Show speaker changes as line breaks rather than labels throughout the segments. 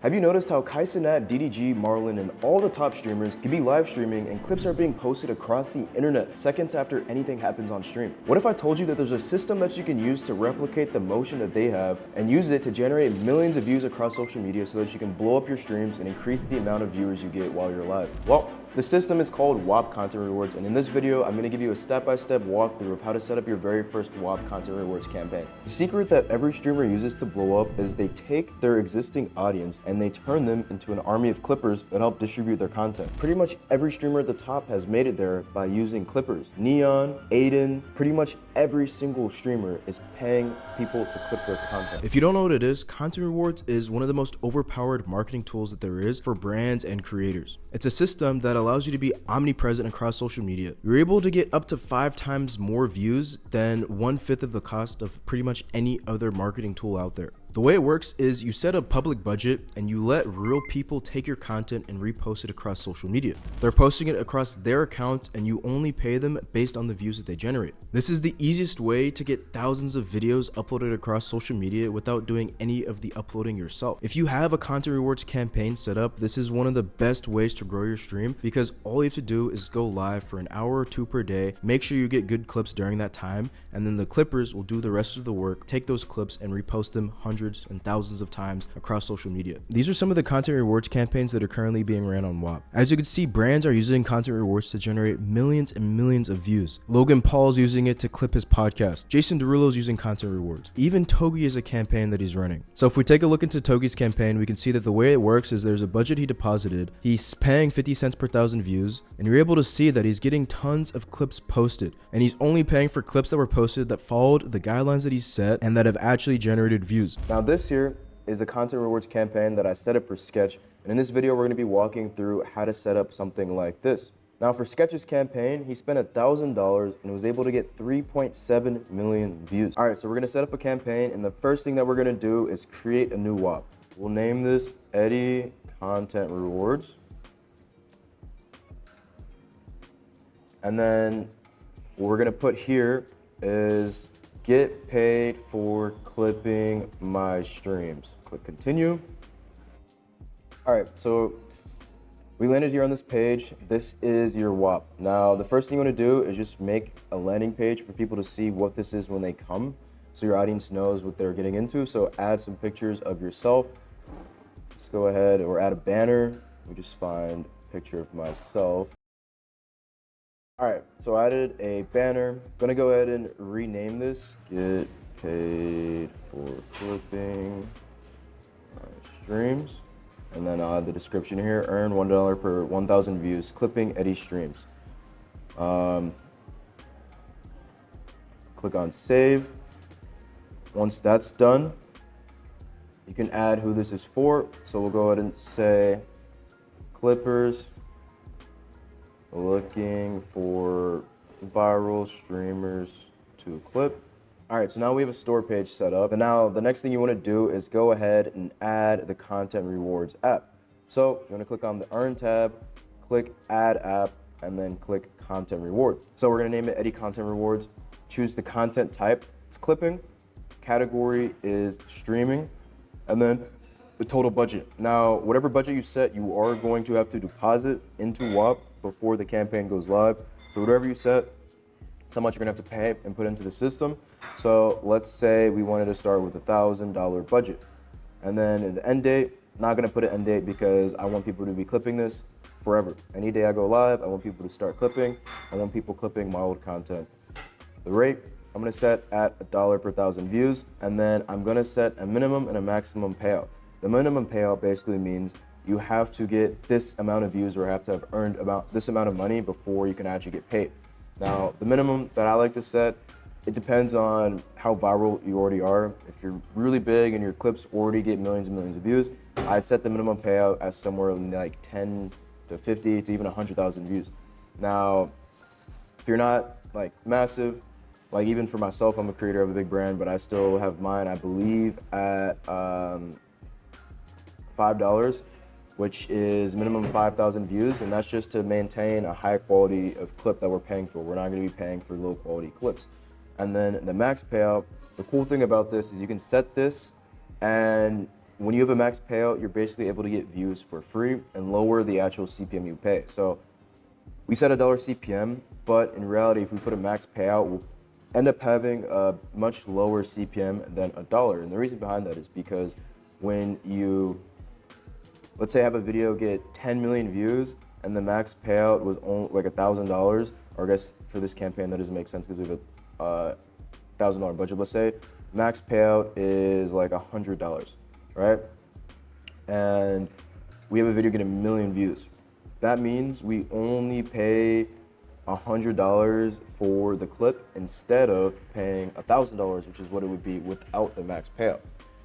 Have you noticed how Kaisenat, DDG, Marlon, and all the top streamers can be live streaming and clips are being posted across the internet seconds after anything happens on stream? What if I told you that there's a system that you can use to replicate the motion that they have and use it to generate millions of views across social media so that you can blow up your streams and increase the amount of viewers you get while you're live? Well, the system is called Whop Content Rewards, and in this video, I'm going to give you a step-by-step walkthrough of how to set up your very first Whop Content Rewards campaign. The secret that every streamer uses to blow up is they take their existing audience and they turn them into an army of clippers that help distribute their content. Pretty much every streamer at the top has made it there by using clippers. Neon, Aiden, pretty much every single streamer is paying people to clip their content. If you don't know what it is, Content Rewards is one of the most overpowered marketing tools that there is for brands and creators. It's a system that allows you to be omnipresent across social media. You're able to get up to 5 times more views than 1/5 of the cost of pretty much any other marketing tool out there. The way it works is you set a public budget and you let real people take your content and repost it across social media. They're posting it across their accounts and you only pay them based on the views that they generate. This is the easiest way to get thousands of videos uploaded across social media without doing any of the uploading yourself. If you have a Content Rewards campaign set up, this is one of the best ways to grow your stream because all you have to do is go live for an hour or 2 per day, make sure you get good clips during that time, and then the clippers will do the rest of the work, take those clips and repost them hundreds and thousands of times across social media. These are some of the Content Rewards campaigns that are currently being ran on Whop. As you can see, brands are using Content Rewards to generate millions and millions of views. Logan Paul's using it to clip his podcast. Jason Derulo's using Content Rewards. Even Togi is a campaign that he's running. So if we take a look into Togi's campaign, we can see that the way it works is there's a budget he deposited. He's paying 50 cents per 1,000 views, and you're able to see that he's getting tons of clips posted. And he's only paying for clips that were posted that followed the guidelines that he set and that have actually generated views. Now this here is a Content Rewards campaign that I set up for Sketch, and in this video we're going to be walking through how to set up something like this. Now for Sketch's campaign, he spent $1,000 and was able to get 3.7 million views. Alright, so we're going to set up a campaign, and the first thing that we're going to do is create a new Whop. We'll name this Eddie Content Rewards. And then what we're going to put here is get paid for clipping my streams. Click continue. All right, so we landed here on this page. This is your Whop. Now, the first thing you want to do is just make a landing page for people to see what this is when they come, so your audience knows what they're getting into. So add some pictures of yourself. Let's go ahead or add a banner. We just find a picture of myself. All right, so I added a banner. I'm gonna go ahead and rename this. Get paid for clipping my streams. And then I'll add the description here. Earn $1 per 1,000 views. Clipping Eddie streams. Click on save. Once that's done, you can add who this is for. So we'll go ahead and say clippers looking for viral streamers to clip. All right, so now we have a store page set up. And now the next thing you want to do is go ahead and add the Content Rewards app. So you want to click on the Earn tab, click Add App, and then click Content Reward. So we're going to name it Eddie Content Rewards. Choose the content type. It's clipping. Category is streaming. And then the total budget. Now, whatever budget you set, you are going to have to deposit into Whop before the campaign goes live. So whatever you set, that's how much you're gonna have to pay and put into the system. So let's say we wanted to start with $1,000 budget. And then in the end date, not gonna put an end date because I want people to be clipping this forever. Any day I go live, I want people to start clipping. I want people clipping my old content. The rate, I'm gonna set at $1 per 1,000 views, and then I'm gonna set a minimum and a maximum payout. The minimum payout basically means you have to get this amount of views or have to have earned about this amount of money before you can actually get paid. Now, the minimum that I like to set, it depends on how viral you already are. If you're really big and your clips already get millions and millions of views, I'd set the minimum payout as somewhere in like 10 to 50 to even 100,000 views. Now, if you're not like massive, like even for myself, I'm a creator of a big brand, but I still have mine, I believe, at $5, which is minimum 5,000 views, and that's just to maintain a high quality of clip that we're paying for. We're not gonna be paying for low quality clips. And then the max payout, the cool thing about this is you can set this and when you have a max payout, you're basically able to get views for free and lower the actual CPM you pay. So we set $1 CPM, but in reality, if we put a max payout, we'll end up having a much lower CPM than $1. And the reason behind that is because when you, let's say, have a video get 10 million views and the max payout was only like $1,000, or I guess for this campaign that doesn't make sense because we have a $1,000 budget, let's say, max payout is like $100, right? And we have a video getting 1 million views. That means we only pay $100 for the clip instead of paying $1,000, which is what it would be without the max payout.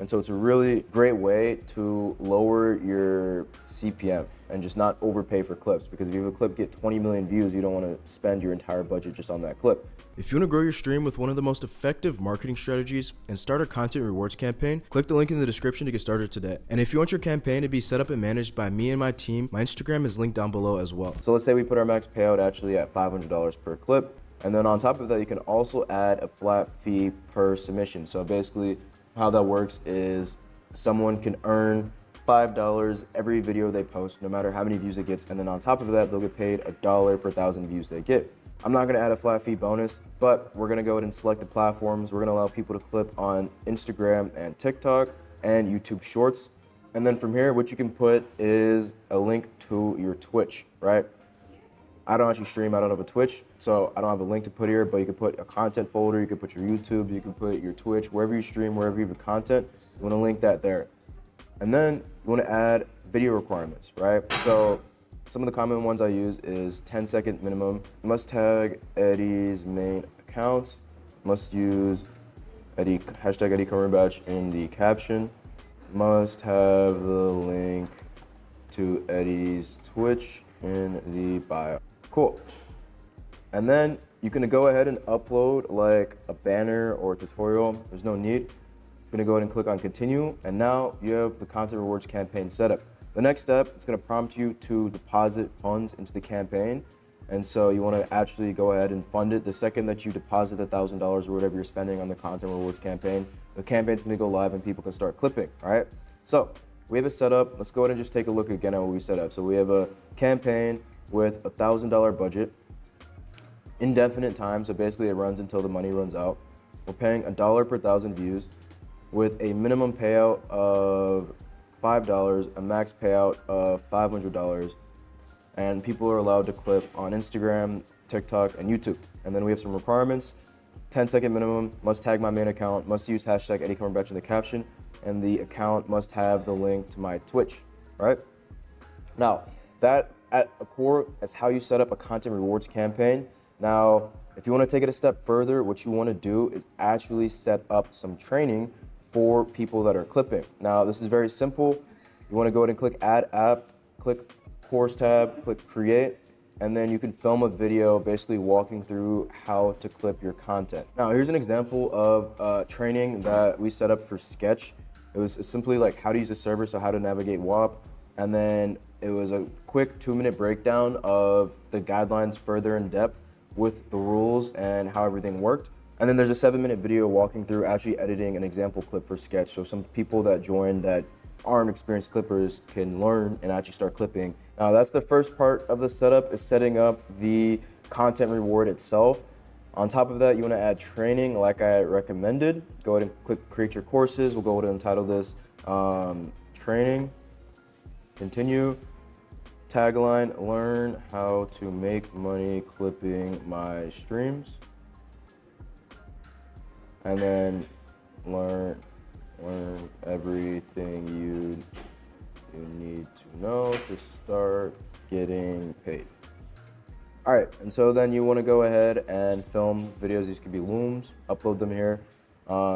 And so it's a really great way to lower your CPM and just not overpay for clips, because if you have a clip get 20 million views, you don't want to spend your entire budget just on that clip. If you want to grow your stream with one of the most effective marketing strategies and start a content rewards campaign, click the link in the description to get started today. And if you want your campaign to be set up and managed by me and my team, my Instagram is linked down below as well. So let's say we put our max payout actually at $500 per clip. And then on top of that, you can also add a flat fee per submission. So basically how that works is someone can earn $5 every video they post, no matter how many views it gets. And then on top of that, they'll get paid $1 per 1,000 views they get. I'm not gonna add a flat fee bonus, but we're gonna go ahead and select the platforms. We're gonna allow people to clip on Instagram and TikTok and YouTube Shorts. And then from here, what you can put is a link to your Twitch, right? I don't actually stream, I don't have a Twitch, so I don't have a link to put here, but you can put a content folder, you can put your YouTube, you can put your Twitch, wherever you stream, wherever you have content, you wanna link that there. And then you wanna add video requirements, right? So some of the common ones I use is 10-second minimum, must tag Eddie's main accounts, must use hashtag Eddie Cumberbatch in the caption, must have the link to Eddie's Twitch in the bio. Cool. And then you can go ahead and upload like a banner or a tutorial. There's no need. You're gonna go ahead and click on continue, and now you have the content rewards campaign set up. The next step, it's gonna prompt you to deposit funds into the campaign. And so you wanna actually go ahead and fund it. The second that you deposit the $1,000 or whatever you're spending on the content rewards campaign, the campaign's gonna go live and people can start clipping, all right? So we have it set up. Let's go ahead and just take a look again at what we set up. So we have a campaign with a $1,000 budget, indefinite time, so basically it runs until the money runs out. We're paying $1 per 1,000 views with a minimum payout of $5, a max payout of $500, and people are allowed to clip on Instagram, TikTok, and YouTube. And then we have some requirements: 10-second minimum, must tag my main account, must use hashtag Eddie Cumberbatch in the caption, and the account must have the link to my Twitch, right? Now, that at a core is how you set up a content rewards campaign. Now, if you want to take it a step further, what you want to do is actually set up some training for people that are clipping. Now, this is very simple. You want to go ahead and click Add App, click Course tab, click Create, and then you can film a video basically walking through how to clip your content. Now, here's an example of training that we set up for Sketch. It was simply like how to use the server, so how to navigate Whop, and then it was a quick 2-minute breakdown of the guidelines further in depth with the rules and how everything worked. And then there's a 7-minute video walking through actually editing an example clip for Sketch. So some people that join that aren't experienced clippers can learn and actually start clipping. Now that's the first part of the setup, is setting up the content reward itself. On top of that, you want to add training like I recommended. Go ahead and click create your courses. We'll go ahead and entitle this training, continue, tagline, learn how to make money clipping my streams. And then learn everything you need to know to start getting paid. All right, and so then you want to go ahead and film videos. These could be looms, upload them here.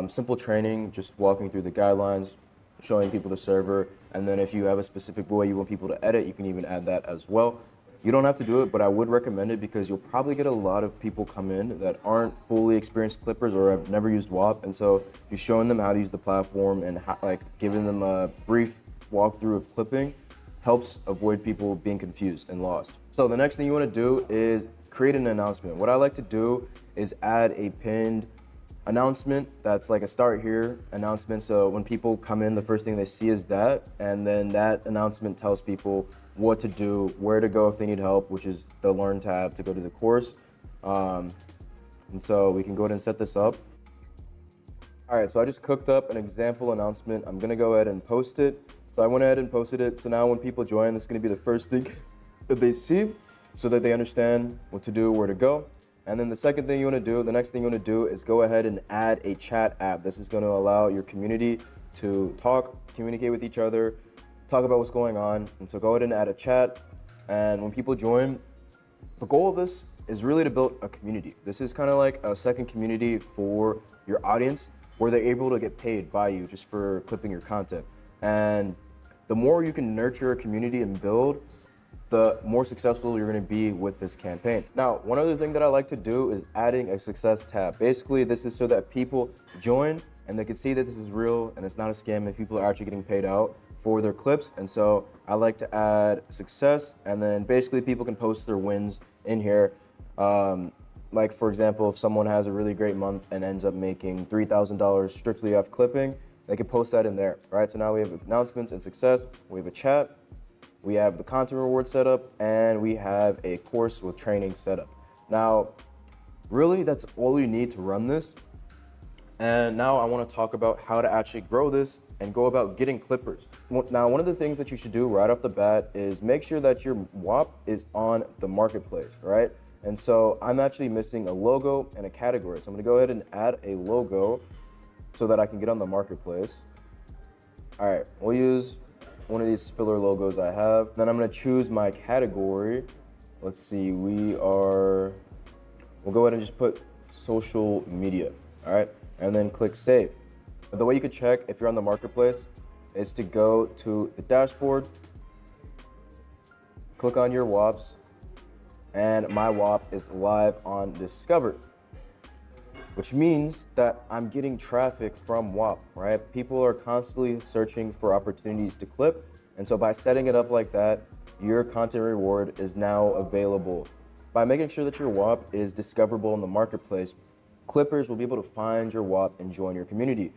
Simple training, just walking through the guidelines, showing people the server, and then if you have a specific way you want people to edit, you can even add that as well. You don't have to do it, but I would recommend it because you'll probably get a lot of people come in that aren't fully experienced clippers or have never used Whop, and so you're showing them how to use the platform and how, like giving them a brief walkthrough of clipping helps avoid people being confused and lost. So the next thing you want to do is create an announcement. What I like to do is add a pinned announcement that's like a start here announcement. So when people come in, the first thing they see is that, and then that announcement tells people what to do, where to go if they need help, which is the Learn tab to go to the course. And so we can go ahead and set this up. All right, so I just cooked up an example announcement. I'm gonna go ahead and post it. So I went ahead and posted it. So now when people join, this is gonna be the first thing that they see so that they understand what to do, where to go. And then the second thing you wanna do, the next thing you wanna do is go ahead and add a chat app. This is gonna allow your community to talk, communicate with each other, talk about what's going on. And so go ahead and add a chat. And when people join, the goal of this is really to build a community. This is kind of like a second community for your audience where they're able to get paid by you just for clipping your content. And the more you can nurture a community and build, the more successful you're gonna be with this campaign. Now, one other thing that I like to do is adding a success tab. Basically, this is so that people join and they can see that this is real and it's not a scam and people are actually getting paid out for their clips. And so I like to add success, and then basically people can post their wins in here. Like for example, if someone has a really great month and ends up making $3,000 strictly off clipping, they can post that in there, right? So now we have announcements and success, we have a chat, we have the content reward setup, and we have a course with training setup. Now, really that's all you need to run this. And now I want to talk about how to actually grow this and go about getting clippers. Now, one of the things that you should do right off the bat is make sure that your Whop is on the marketplace, right? And so I'm actually missing a logo and a category. So I'm gonna go ahead and add a logo so that I can get on the marketplace. All right, we'll use one of these filler logos I have. Then I'm gonna choose my category. Let's see, we'll go ahead and just put social media, all right? And then click save. But the way you could check if you're on the marketplace is to go to the dashboard, click on your Whops, and my Whop is live on Discover, which means that I'm getting traffic from Whop, right? People are constantly searching for opportunities to clip. And so by setting it up like that, your content reward is now available. By making sure that your Whop is discoverable in the marketplace, clippers will be able to find your Whop and join your community.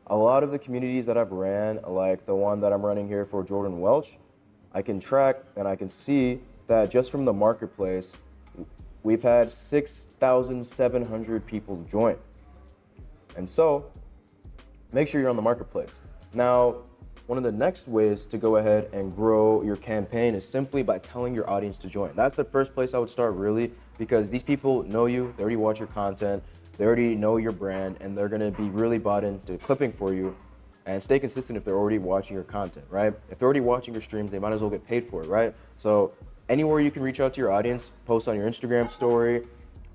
A lot of the communities that I've ran, like the one that I'm running here for Jordan Welch, I can track and I can see that just from the marketplace, we've had 6,700 people join. And so make sure you're on the marketplace. Now, one of the next ways to go ahead and grow your campaign is simply by telling your audience to join. That's the first place I would start, really, because these people know you, they already watch your content, they already know your brand, and they're gonna be really bought into clipping for you. And stay consistent if they're already watching your content, right? If they're already watching your streams, they might as well get paid for it, right? So anywhere you can reach out to your audience, post on your Instagram story,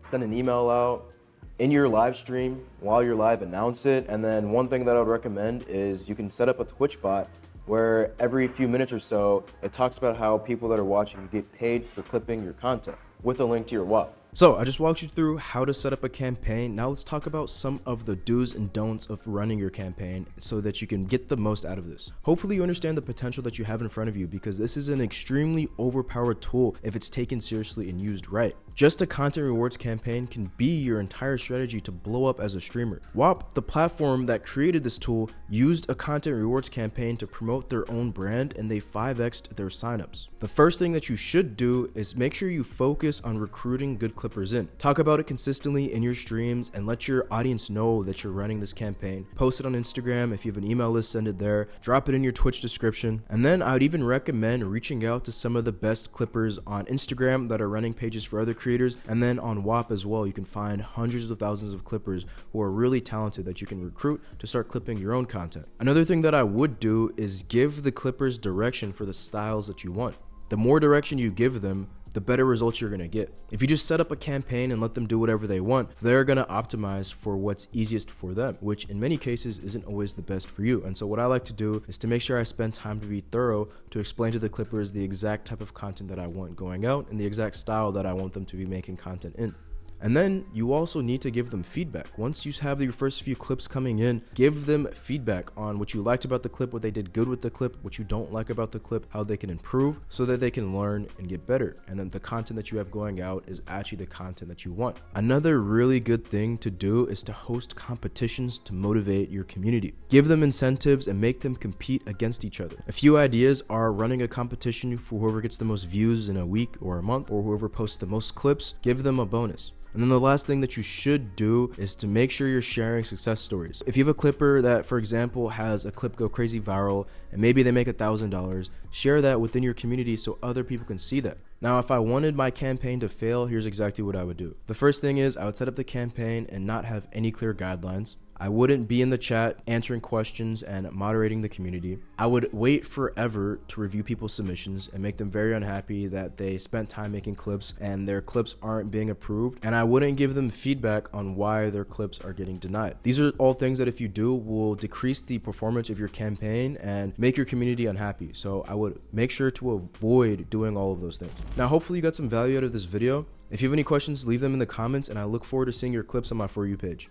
send an email out, in your live stream, while you're live, announce it. And then one thing that I would recommend is you can set up a Twitch bot where every few minutes or so, it talks about how people that are watching get paid for clipping your content with a link to your Whop. So I just walked you through how to set up a campaign. Now let's talk about some of the do's and don'ts of running your campaign so that you can get the most out of this. Hopefully you understand the potential that you have in front of you, because this is an extremely overpowered tool if it's taken seriously and used right. Just a content rewards campaign can be your entire strategy to blow up as a streamer. Whop, the platform that created this tool, used a content rewards campaign to promote their own brand, and they 5x'd their signups. The first thing that you should do is make sure you focus on recruiting good clippers in. Talk about it consistently in your streams and let your audience know that you're running this campaign. Post it on Instagram. If you have an email list, send it there. Drop it in your Twitch description. And then I would even recommend reaching out to some of the best clippers on Instagram that are running pages for other creators. And then on Whop as well, you can find hundreds of thousands of clippers who are really talented that you can recruit to start clipping your own content. Another thing that I would do is give the clippers direction for the styles that you want. The more direction you give them, the better results you're gonna get. If you just set up a campaign and let them do whatever they want, they're gonna optimize for what's easiest for them, which in many cases isn't always the best for you. And so what I like to do is to make sure I spend time to be thorough to explain to the clippers the exact type of content that I want going out and the exact style that I want them to be making content in. And then you also need to give them feedback. Once you have your first few clips coming in, give them feedback on what you liked about the clip, what they did good with the clip, what you don't like about the clip, how they can improve so that they can learn and get better. And then the content that you have going out is actually the content that you want. Another really good thing to do is to host competitions to motivate your community. Give them incentives and make them compete against each other. A few ideas are running a competition for whoever gets the most views in a week or a month, or whoever posts the most clips, give them a bonus. And then the last thing that you should do is to make sure you're sharing success stories. If you have a clipper that, for example, has a clip go crazy viral and maybe they make $1,000, share that within your community so other people can see that. Now, if I wanted my campaign to fail, here's exactly what I would do. The first thing is I would set up the campaign and not have any clear guidelines. I wouldn't be in the chat answering questions and moderating the community. I would wait forever to review people's submissions and make them very unhappy that they spent time making clips and their clips aren't being approved. And I wouldn't give them feedback on why their clips are getting denied. These are all things that if you do will decrease the performance of your campaign and make your community unhappy. So I would make sure to avoid doing all of those things. Now, hopefully you got some value out of this video. If you have any questions, leave them in the comments and I look forward to seeing your clips on my For You page.